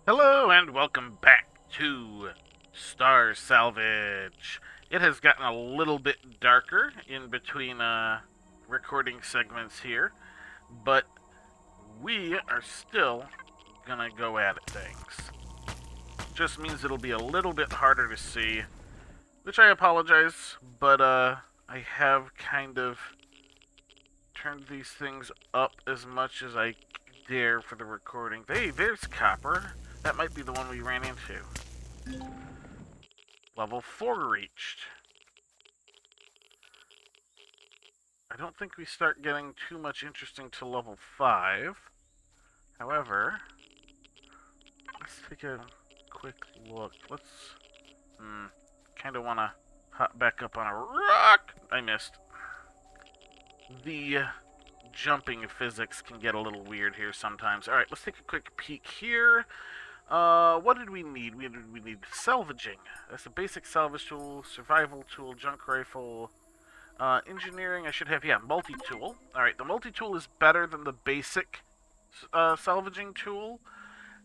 Hello and welcome back to Star Salvage. It has gotten a little bit darker in between recording segments here, but we are still gonna go at it things. Just means it'll be a little bit harder to see, which I apologize, but I have kind of turned these things up as much as I dare for the recording. Hey, there's copper. That might be the one we ran into. Level 4 reached. I don't think we start getting too much interesting to level 5. However, let's take a quick look. Let's... kind of want to hop back up on a rock. I missed. The jumping physics can get a little weird here sometimes. Alright, let's take a quick peek here. What did we need? We need salvaging. That's a basic salvage tool, survival tool, junk rifle, engineering. I should have, yeah, multi-tool. Alright, the multi-tool is better than the basic salvaging tool.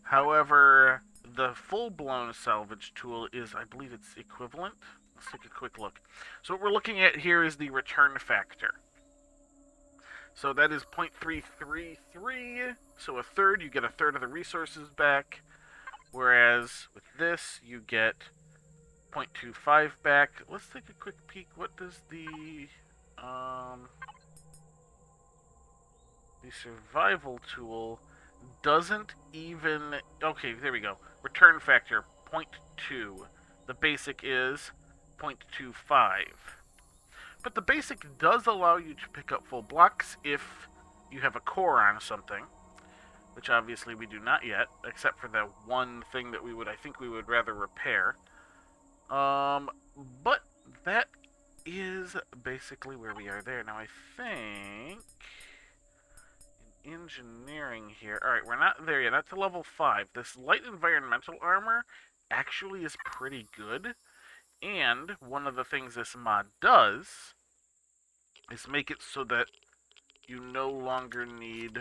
However, the full-blown salvage tool is, I believe it's equivalent. Let's take a quick look. So what we're looking at here is the return factor. So that is 0.333. So a third, you get a third of the resources back. Whereas with this, you get 0.25 back. Let's take a quick peek. What does the survival tool doesn't even... Okay, there we go. Return factor, 0.2. The basic is 0.25. But the basic does allow you to pick up full blocks if you have a core on something, which obviously we do not yet, except for the one thing that I think we would rather repair. But that is basically where we are there. Now I think in engineering here, alright, we're not there yet, that's a level 5. This light environmental armor actually is pretty good. And one of the things this mod does is make it so that you no longer need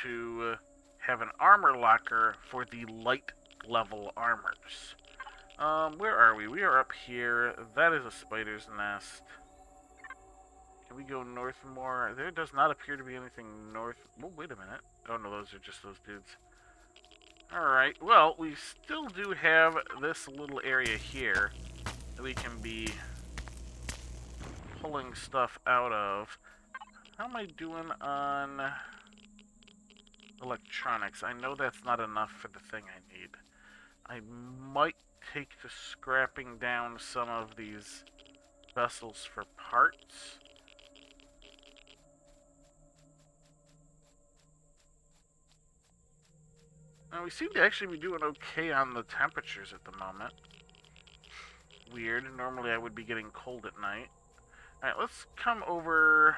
to have an armor locker for the light level armors. Where are we? We are up here. That is a spider's nest. Can we go north more? There does not appear to be anything north. Oh, wait a minute. Oh no, those are just those dudes. Alright, well, we still do have this little area here that we can be pulling stuff out of. How am I doing on electronics? I know that's not enough for the thing I need. I might take to scrapping down some of these vessels for parts. Now, we seem to actually be doing okay on the temperatures at the moment. Weird. Normally I would be getting cold at night. Alright, let's come over...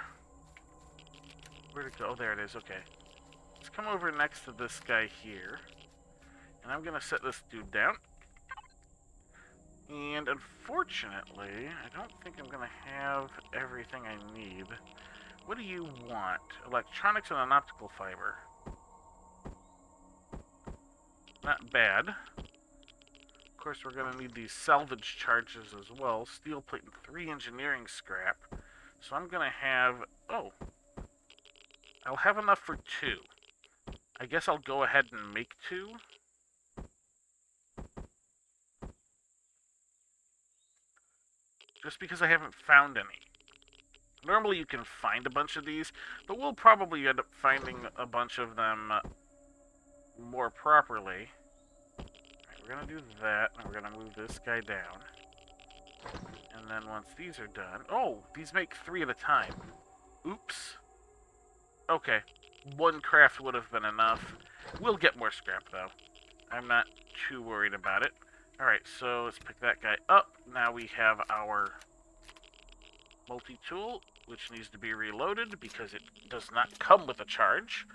Where'd it go? Oh, there it is. Okay. Let's come over next to this guy here. And I'm going to set this dude down. And unfortunately, I don't think I'm going to have everything I need. What do you want? Electronics and an optical fiber. Not bad. Of course, we're going to need these salvage charges as well. Steel plate and 3 engineering scrap. So I'm going to have... Oh. I'll have enough for 2. I guess I'll go ahead and make 2. Just because I haven't found any. Normally you can find a bunch of these, but we'll probably end up finding a bunch of them more properly. Alright, we're going to do that, and we're going to move this guy down. And then once these are done... Oh, these make 3 at a time. Oops. Okay. 1 craft would have been enough. We'll get more scrap, though. I'm not too worried about it. Alright, so let's pick that guy up. Now we have our multi-tool, which needs to be reloaded because it does not come with a charge.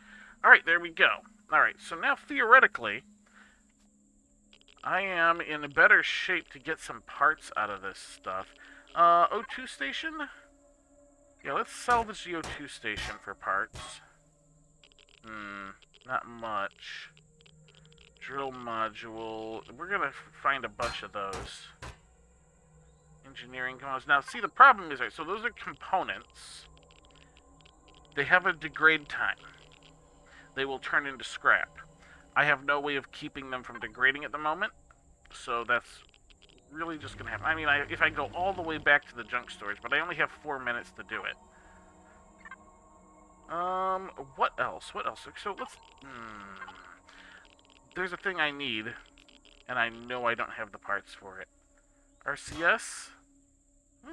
Alright, there we go. Alright, so now theoretically, I am in a better shape to get some parts out of this stuff. O2 station? Yeah, let's salvage the O2 station for parts. Not much. Drill module. We're gonna find a bunch of those. Engineering components. Now, see, the problem is, right, so those are components. They have a degrade time. They will turn into scrap. I have no way of keeping them from degrading at the moment, so that's really just gonna happen. I mean, if I go all the way back to the junk storage, but I only have 4 minutes to do it. What else? What else? So let's... There's a thing I need, and I know I don't have the parts for it. RCS?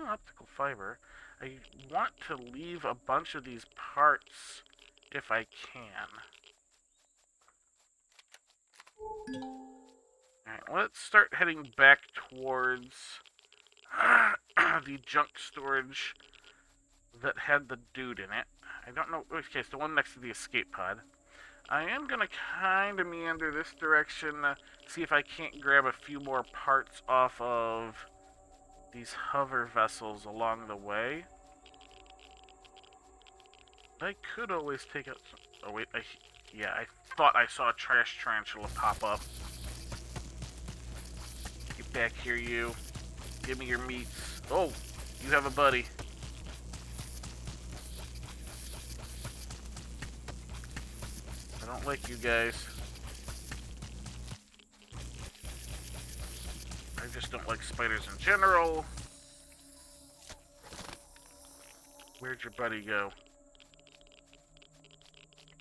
Optical fiber. I want to leave a bunch of these parts if I can. Alright, let's start heading back towards the junk storage that had the dude in it. I don't know. Okay, it's the one next to the escape pod. I am going to kind of meander this direction, see if I can't grab a few more parts off of these hover vessels along the way. I could always take out some... Oh, wait. Yeah, I thought I saw a trash tarantula pop up. Get back here, you. Give me your meats. Oh, you have a buddy. I don't like you guys. I just don't like spiders in general. Where'd your buddy go?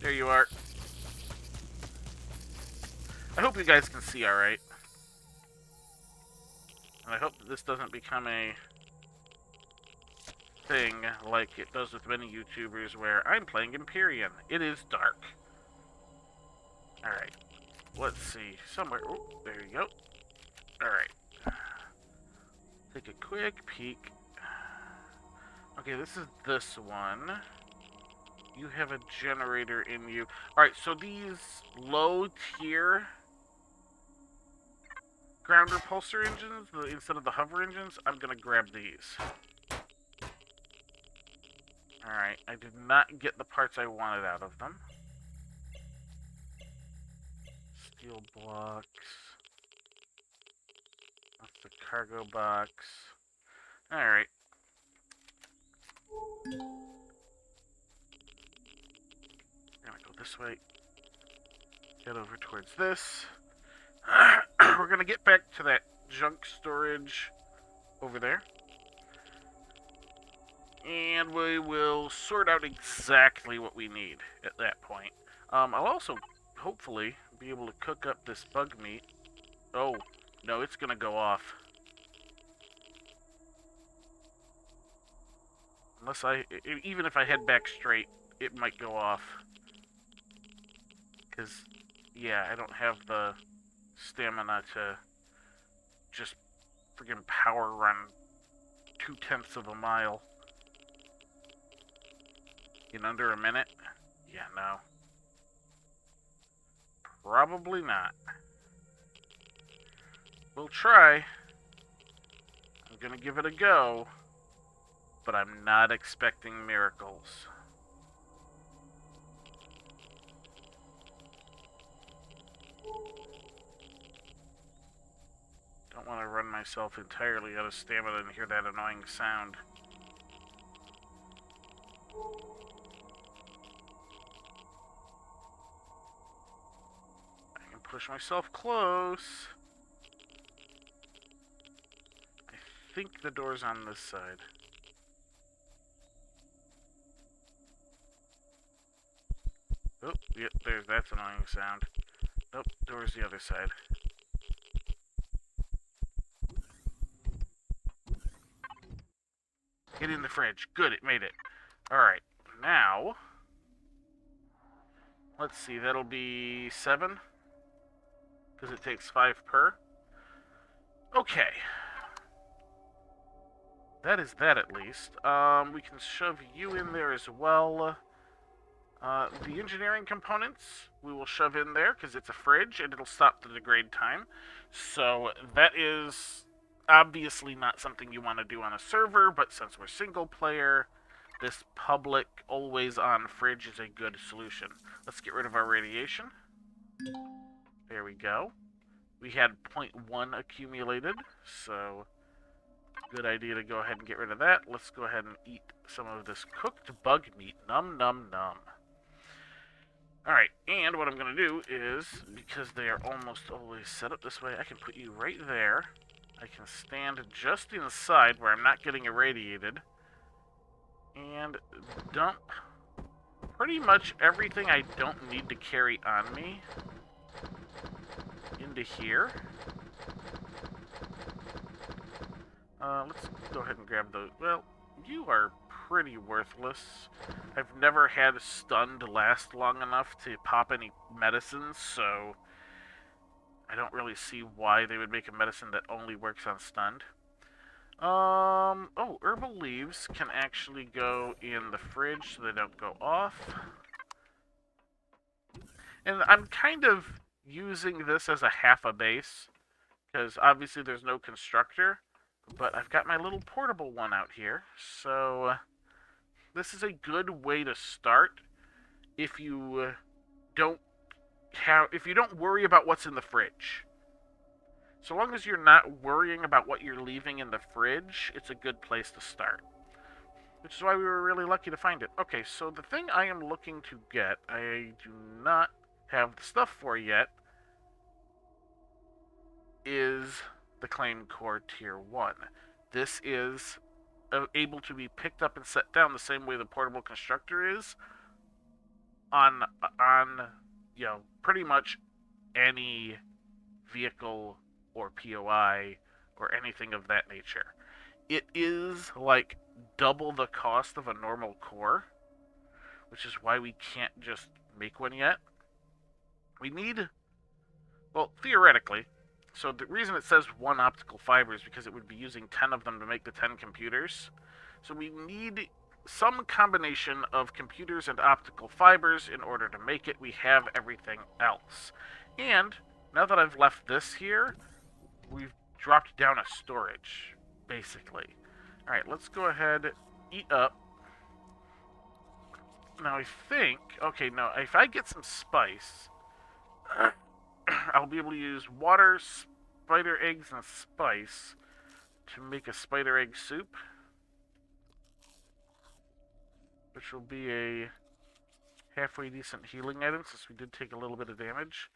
There you are. I hope you guys can see alright. And I hope that this doesn't become a thing like it does with many YouTubers where I'm playing Empyrion. It is dark. Alright. Let's see. Somewhere. Oh, there you go. Alright. Take a quick peek. Okay, this is this one. You have a generator in you. Alright, so these low-tier ground repulsor engines, instead of the hover engines, I'm going to grab these. Alright, I did not get the parts I wanted out of them. Steel blocks. That's the cargo box. Alright. We're gonna go this way. Get over towards this. We're gonna get back to that junk storage over there. And we will sort out exactly what we need at that point. I'll also, hopefully, be able to cook up this bug meat. Oh, no, it's gonna go off. Unless even if I head back straight, it might go off. Because, yeah, I don't have the stamina to just friggin' power run 2/10 of a mile in under a minute. Yeah, no. Probably not. We'll try. I'm gonna give it a go, but I'm not expecting miracles. Don't want to run myself entirely out of stamina and hear that annoying sound. I can push myself close. I think the door's on this side. Oh, yep, that's an annoying sound. Nope, door's the other side. Get in the fridge. Good, it made it. Alright, now... Let's see, that'll be 7. Because it takes 5 per. Okay. That is that, at least. We can shove you in there as well. The engineering components, we will shove in there, because it's a fridge, and it'll stop the degrade time. So, that is... obviously not something you want to do on a server, but since we're single player, this public, always-on fridge is a good solution. Let's get rid of our radiation. There we go. We had 0.1 accumulated, so good idea to go ahead and get rid of that. Let's go ahead and eat some of this cooked bug meat. Num, num, num. Alright, and what I'm going to do is, because they are almost always set up this way, I can put you right there. I can stand just inside where I'm not getting irradiated. And dump pretty much everything I don't need to carry on me into here. Let's go ahead and grab those. Well, you are pretty worthless. I've never had stunned last long enough to pop any medicines, so I don't really see why they would make a medicine that only works on stunned. Oh, herbal leaves can actually go in the fridge so they don't go off. And I'm kind of using this as a half a base, because obviously there's no constructor, but I've got my little portable one out here, so this is a good way to start if you don't worry about what's in the fridge. So long as you're not worrying about what you're leaving in the fridge, it's a good place to start. Which is why we were really lucky to find it. Okay, so the thing I am looking to get, I do not have the stuff for yet, is the Claim Core Tier 1. This is able to be picked up and set down the same way the portable constructor is on you know, pretty much any vehicle or POI or anything of that nature. It is like double the cost of a normal core, which is why we can't just make one yet. We need, well, theoretically, so the reason it says 1 optical fiber is because it would be using 10 of them to make the 10 computers. So we need some combination of computers and optical fibers in order to make it. We have everything else. And now that I've left this here, we've dropped down a storage, basically. Alright, let's go ahead, eat up. Now I think, okay, now if I get some spice, I'll be able to use water, spider eggs, and spice to make a spider egg soup, which will be a halfway decent healing item since we did take a little bit of damage.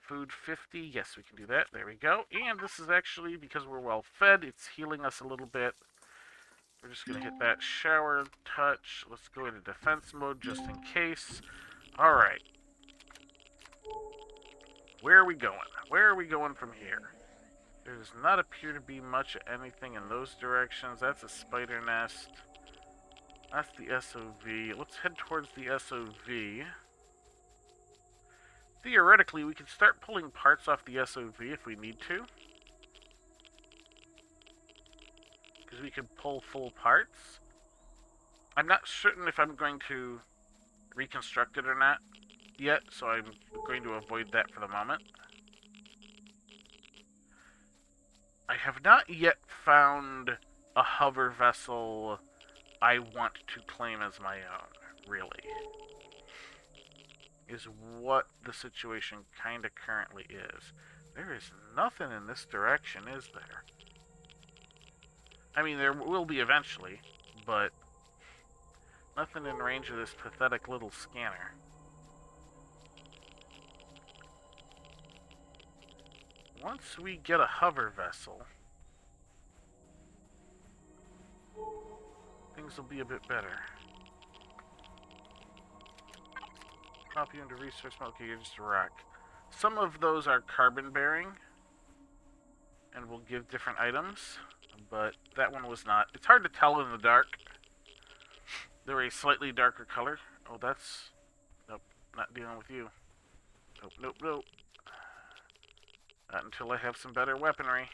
Food 50, yes, we can do that. There we go. And this is actually, because we're well fed, it's healing us a little bit. We're just going to hit that shower touch. Let's go into defense mode just in case. Alright. Where are we going? Where are we going from here? There does not appear to be much of anything in those directions. That's a spider nest. That's the SOV. Let's head towards the SOV. Theoretically, we can start pulling parts off the SOV if we need to. Because we can pull full parts. I'm not certain if I'm going to reconstruct it or not yet, so I'm going to avoid that for the moment. I have not yet found a hover vessel I want to claim as my own, really. Is what the situation kind of currently is. There is nothing in this direction, is there? I mean, there will be eventually, but nothing in range of this pathetic little scanner. Once we get a hover vessel, things will be a bit better. Drop you into resource mode. Okay, you're just a rock. Some of those are carbon bearing and will give different items, but that one was not. It's hard to tell in the dark. They're a slightly darker color. Oh, that's... Nope, not dealing with you. Nope, nope, nope. Not until I have some better weaponry.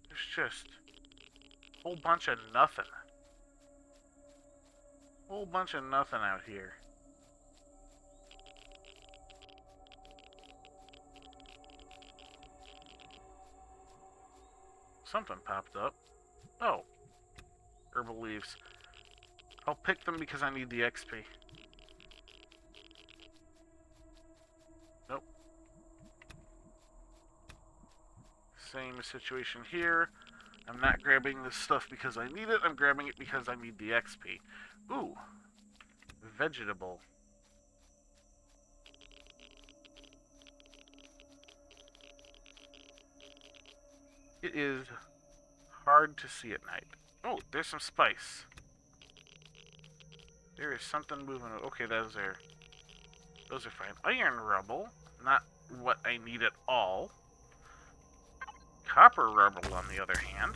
There's just a whole bunch of nothing. Whole bunch of nothing out here. Something popped up. Oh. Herbal leaves. I'll pick them because I need the XP. Nope. Same situation here. I'm not grabbing this stuff because I need it. I'm grabbing it because I need the XP. Ooh. Vegetable. It is hard to see at night. Oh, there's some spice. There is something moving. Okay, those are fine. Iron rubble. Not what I need at all. Copper rubble, on the other hand.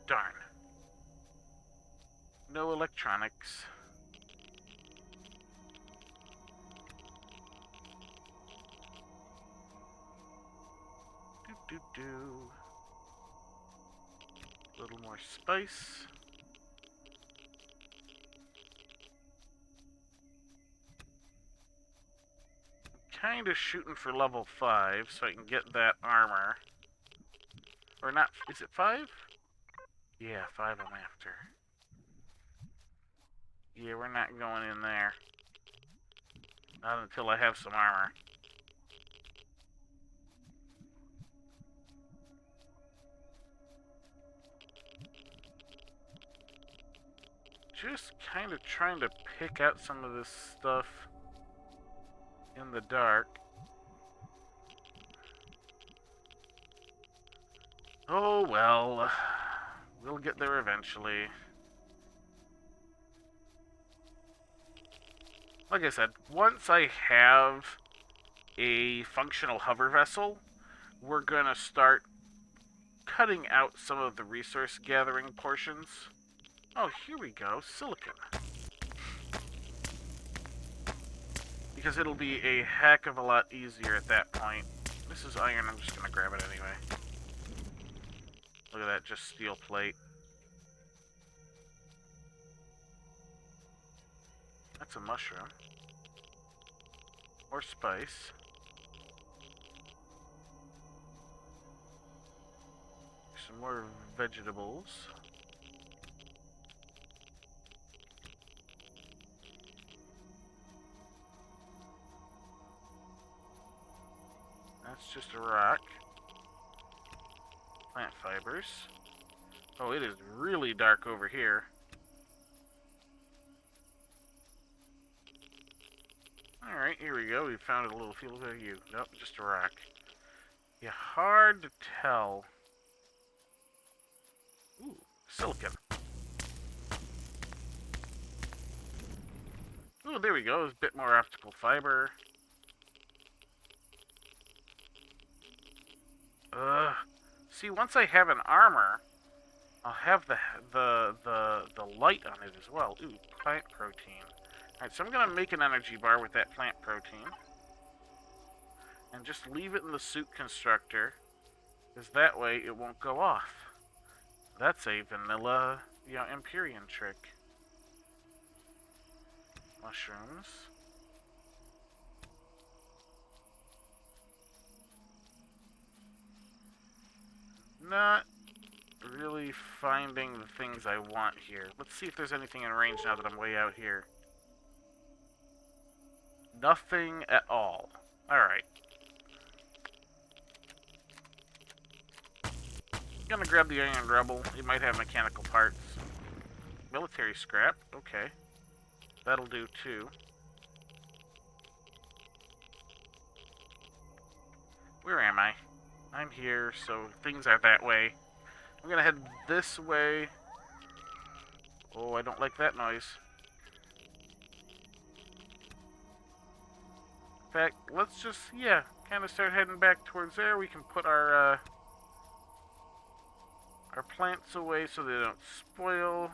Darn. No electronics. Do. A little more spice. Kind of shooting for level 5 so I can get that armor. Or not, is it 5? Yeah, 5 I'm after. Yeah, we're not going in there. Not until I have some armor. Just kind of trying to pick out some of this stuff in the dark. Oh well, we'll get there eventually. Like I said, once I have a functional hover vessel, we're gonna start cutting out some of the resource gathering portions. Oh, here we go, silicon. Because it'll be a heck of a lot easier at that point. This is iron, I'm just gonna grab it anyway. Look at that, just steel plate. That's a mushroom. Or spice. Some more vegetables. That's just a rock. Plant fibers. Oh, it is really dark over here. Alright, here we go. We found a little field of you. Nope, just a rock. Yeah, hard to tell. Ooh, silicon. Ooh, there we go. There's a bit more optical fiber. See, once I have an armor, I'll have the light on it as well. Ooh, plant protein. Alright, so I'm gonna make an energy bar with that plant protein. And just leave it in the suit constructor, because that way it won't go off. That's a vanilla, Empyrion trick. Mushrooms. Not really finding the things I want here. Let's see if there's anything in range now that I'm way out here. Nothing at all. Alright. Gonna grab the iron rubble. It might have mechanical parts. Military scrap. Okay. That'll do too. Where am I? I'm here, so things are that way. I'm gonna head this way. Oh, I don't like that noise. In fact, let's just, kind of start heading back towards there. We can put our plants away so they don't spoil.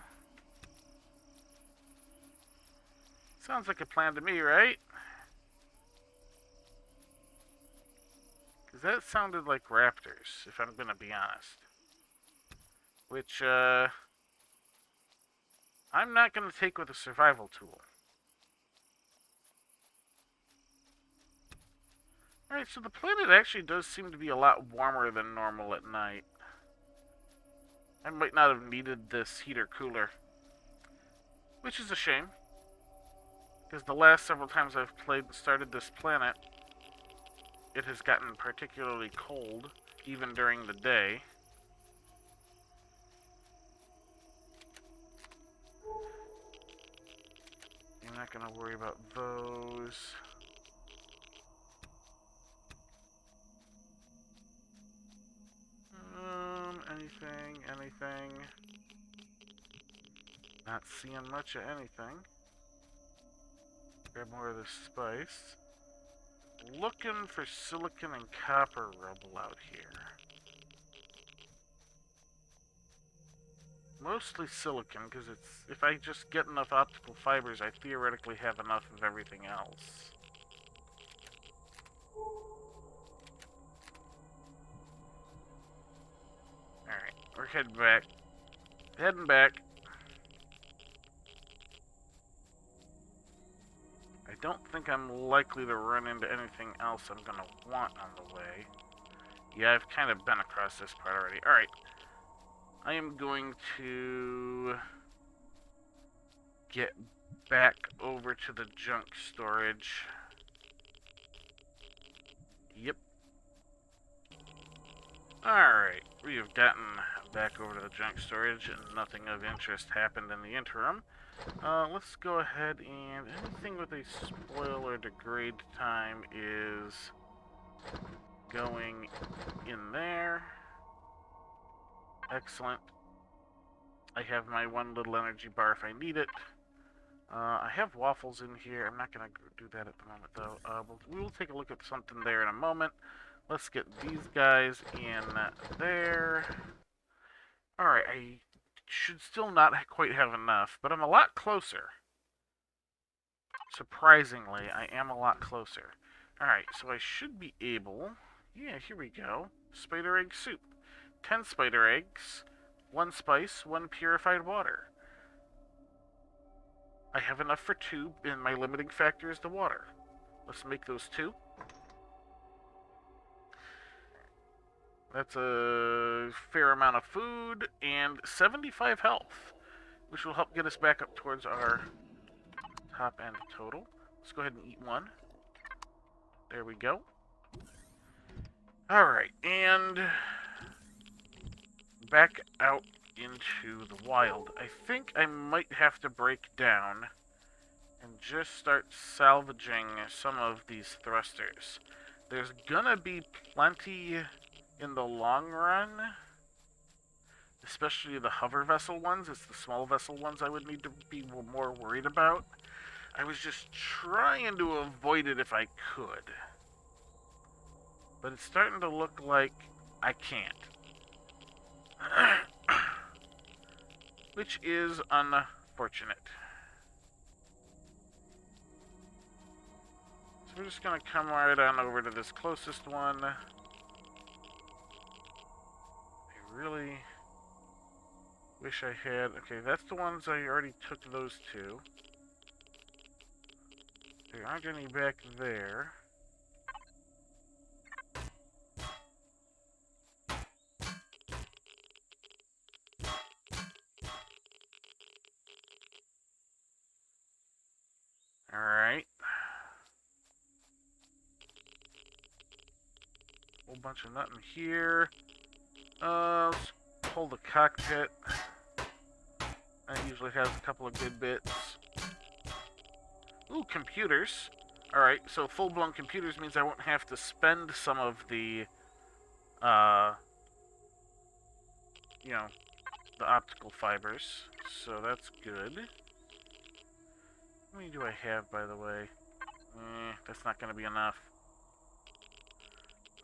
Sounds like a plan to me, right? Because that sounded like raptors, if I'm gonna be honest. Which, I'm not gonna take with a survival tool. Alright, so the planet actually does seem to be a lot warmer than normal at night. I might not have needed this heater cooler. Which is a shame. Because the last several times I've started this planet, it has gotten particularly cold, even during the day. I'm not going to worry about those. Anything. Not seeing much of anything. Grab more of this spice. Looking for silicon and copper rubble out here. Mostly silicon, because if I just get enough optical fibers, I theoretically have enough of everything else. Alright, we're heading back. Heading back. I don't think I'm likely to run into anything else I'm gonna want on the way. Yeah, I've kind of been across this part already. Alright. I am going to get back over to the junk storage. Yep. Alright, we have gotten back over to the junk storage and nothing of interest happened in the interim. Let's go ahead and anything with a spoil or degrade time is going in there. Excellent. I have my one little energy bar if I need it. I have waffles in here. I'm not going to do that at the moment, though. We will take a look at something there in a moment. Let's get these guys in there. Alright, I should still not quite have enough, but I'm a lot closer. Surprisingly, I am a lot closer. Alright, so I should be able... Yeah, here we go. Spider egg soup. 10 spider eggs, 1 spice, 1 purified water. I have enough for 2, and my limiting factor is the water. Let's make those 2. That's a fair amount of food, and 75 health, which will help get us back up towards our top end total. Let's go ahead and eat 1. There we go. Alright, and back out into the wild. I think I might have to break down and just start salvaging some of these thrusters. There's gonna be plenty in the long run, especially the hover vessel ones. It's the small vessel ones I would need to be more worried about. I was just trying to avoid it if I could. But it's starting to look like I can't. Which is unfortunate. So we're just going to come right on over to this closest one. I really wish I had... Okay, that's the ones I already took those to. There aren't any back there. Alright. Whole bunch of nothing here. Let's pull the cockpit. That usually has a couple of good bits. Ooh, computers. Alright, so full-blown computers means I won't have to spend some of the, you know, the optical fibers. So that's good. How many do I have, by the way? That's not going to be enough.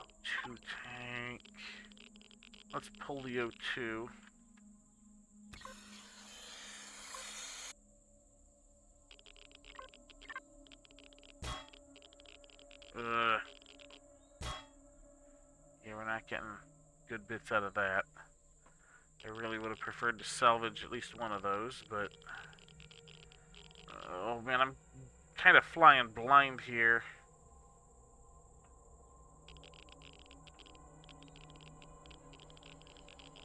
O2 tank. Let's pull the O2. Yeah, we're not getting good bits out of that. I really would have preferred to salvage at least one of those, but... oh man, I'm kind of flying blind here.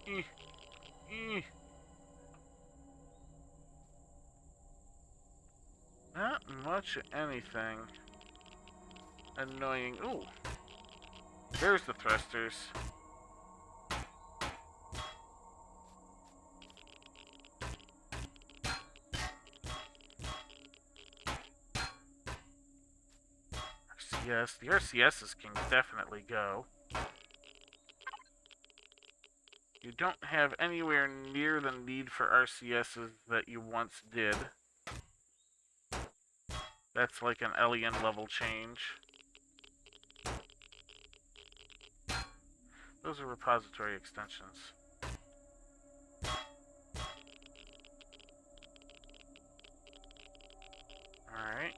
Eh, eh. Not much of anything. Annoying. Ooh. There's the thrusters. RCS. The RCSs can definitely go. You don't have anywhere near the need for RCSs that you once did. That's like an Elian level change. Those are repository extensions. Alright.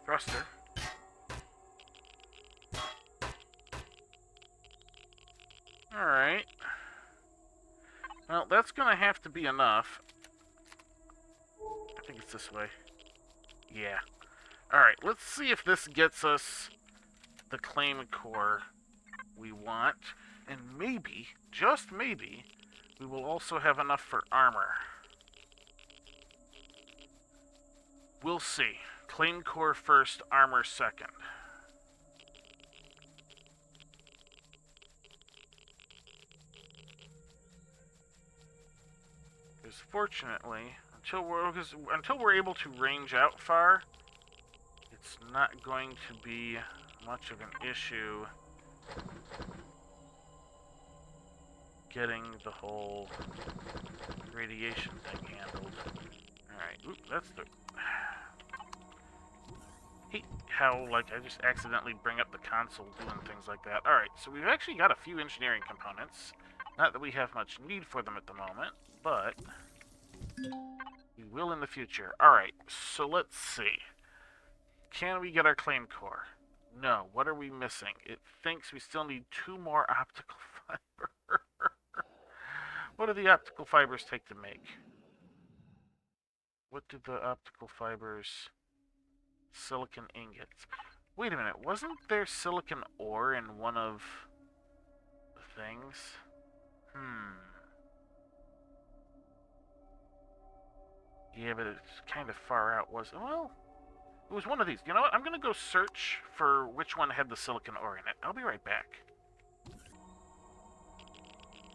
Thruster. Alright. Well, that's gonna have to be enough. I think it's this way. Yeah. Alright, let's see if this gets us the claim core we want. And maybe, just maybe, we will also have enough for armor. We'll see. Claim core first, armor second. Because fortunately, until we're able to range out far, it's not going to be much of an issue getting the whole radiation thing handled. Alright, oop, that's the... Hate how, like, I just accidentally bring up the console doing things like that. Alright, so we've actually got a few engineering components. Not that we have much need for them at the moment, but we will in the future. Alright, so let's see. Can we get our claim core? No. What are we missing? It thinks we still need 2 more optical fiber. What do the optical fibers take to make? What do the optical fibers... Silicon ingots. Wait a minute, wasn't there silicon ore in one of the things? Yeah, but it's kind of far out, wasn't it? Well, it was one of these. You know what? I'm going to go search for which one had the silicon ore in it. I'll be right back.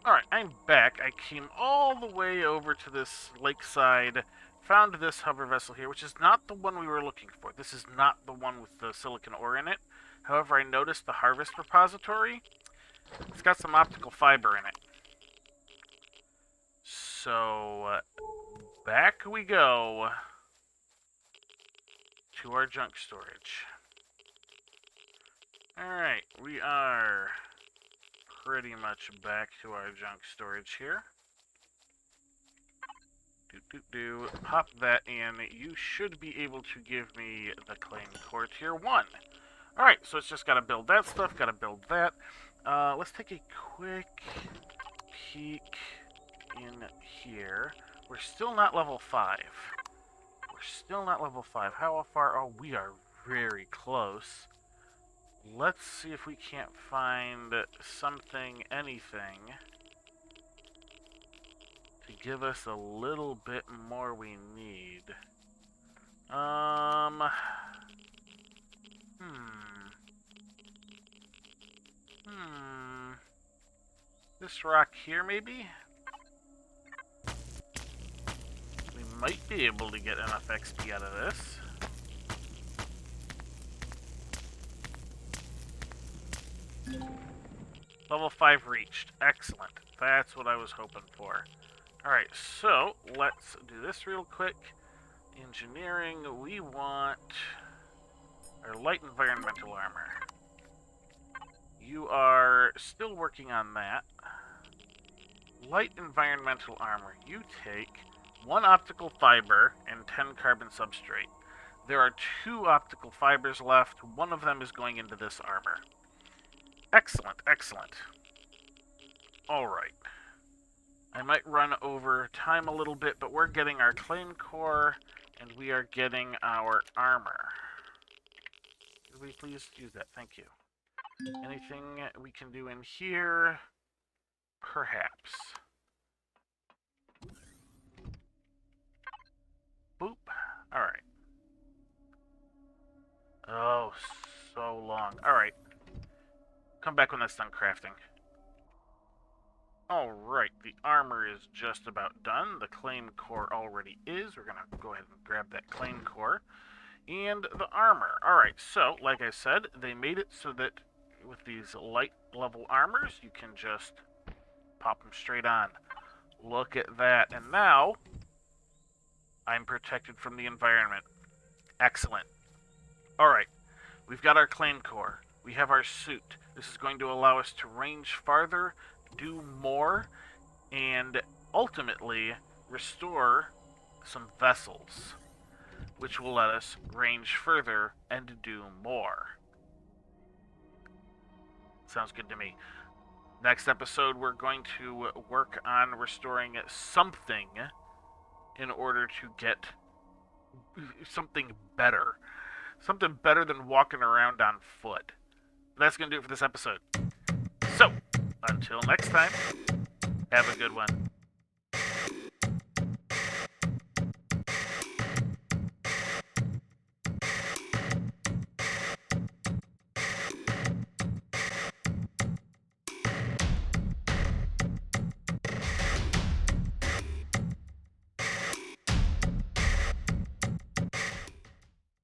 Alright, I'm back. I came all the way over to this lakeside, found this hover vessel here, which is not the one we were looking for. This is not the one with the silicon ore in it. However, I noticed the harvest repository. It's got some optical fiber in it. So, back we go to our junk storage. Alright, we are pretty much back to our junk storage here. Pop that in. You should be able to give me the claim core tier 1. Alright, so it's just got to build that stuff, got to build that. Let's take a quick peek in here. We're still not level 5. We're still not level 5. How far? Oh, we are very close. Let's see if we can't find something, anything, to give us a little bit more we need. This rock here, maybe? We might be able to get enough XP out of this. Level 5 reached. Excellent. That's what I was hoping for. Alright, so let's do this real quick. Engineering, we want our light environmental armor. You are still working on that. Light environmental armor. You take 1 optical fiber and 10 carbon substrate. There are 2 optical fibers left. One of them is going into this armor. Excellent, excellent. Alright. I might run over time a little bit, but we're getting our claim core, and we are getting our armor. Could we please use that? Thank you. Anything we can do in here? Perhaps. Boop. Alright. Oh, so long. Alright. Come back when that's done crafting. Alright, the armor is just about done. The claim core already is. We're going to go ahead and grab that claim core. And the armor. Alright, so, like I said, they made it so that with these light level armors, you can just pop them straight on. Look at that. And now, I'm protected from the environment. Excellent. Alright, we've got our claim core. We have our suit. This is going to allow us to range farther, do more, and ultimately restore some vessels, which will let us range further and do more. Sounds good to me. Next episode, we're going to work on restoring something in order to get something better. Something better than walking around on foot. That's going to do it for this episode. So, until next time, have a good one.